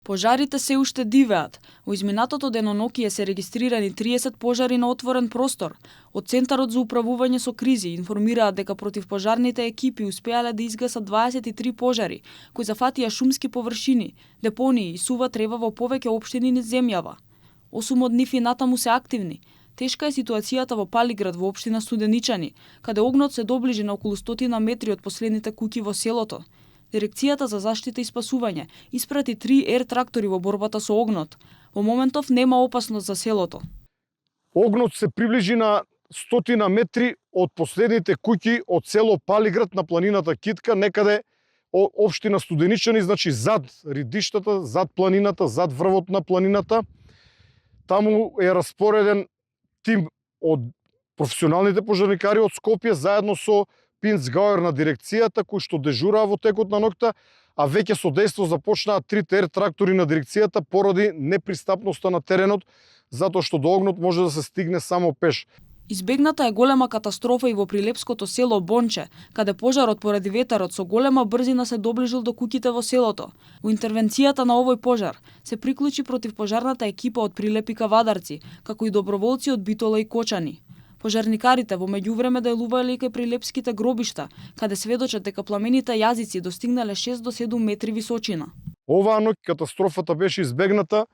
Пожарите се уште дивеат. Во изминатото денонокие се регистрирани 30 пожари на отворен простор. Од Центарот за управување со кризи информираат дека противпожарните екипи успеале да изгасат 23 пожари, кои зафатија шумски површини, депонии и сува трева во повеќе општини низ земјава. 8 од нив и натаму се активни. Тешка е ситуацијата во Палиград во општина Студеничани, каде огнот се доближи на околу 100 метри од последните куќи во селото. Дирекцијата за заштита и спасување испрати 3 ер трактори во борбата со огнот. Во моментов нема опасност за селото. Огнот се приближи на 100 метри од последните куќи од село Палиград на планината Китка, некаде општина Студеничани, значи зад ридиштата, зад планината, зад врвот на планината. Таму е распореден тим од професионалните пожарникари од Скопје заедно со Пинцгауер на дирекцијата, кои што дежураа во текот на ноќта, а веќе со дејство започнаа 3 ер трактори на дирекцијата поради непристапноста на теренот, затоа што до огнот може да се стигне само пеш. Избегната е голема катастрофа и во прилепското село Бонче, каде пожарот поради ветерот со голема брзина се доближил до куќите во селото. Во интервенцијата на овој пожар се приклучи противпожарната екипа од Прилеп и Кавадарци, како и доброволци од Битола и Кочани. Пожарникарите во меѓувреме делувале и кај прилепските гробишта, каде сведочат дека пламените јазици достигнале 6 до 7 метри височина. Оваа ноќ катастрофата беше избегната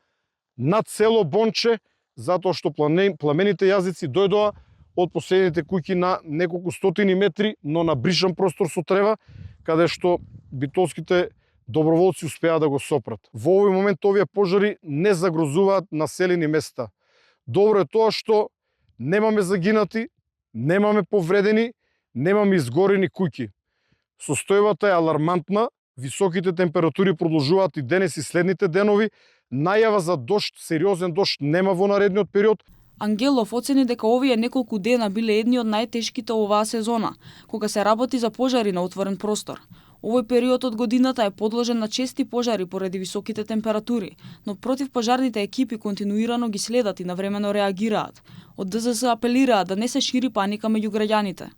над село Бонче, затоа што пламените јазици дојдоа од последните куќи на неколку стотини метри, но на бришан простор со трева, каде што битолските доброволци успеа да го сопрат. Во овој момент овие пожари не загрозуваат населени места. Добро е тоа што немаме загинати, немаме повредени, немаме изгорени куќи. Состојбата е алармантна, високите температури продолжуваат и денес и следните денови, најава за дожд, сериозен дожд нема во наредниот период. Ангелов оцени дека овие неколку дена биле едни од најтешките оваа сезона, кога се работи за пожари на отворен простор. Овој период од годината е подложен на чести пожари поради високите температури, но противпожарните екипи континуирано ги следат и навремено реагираат. Од ДЗС апелираат да не се шири паника меѓу граѓаните.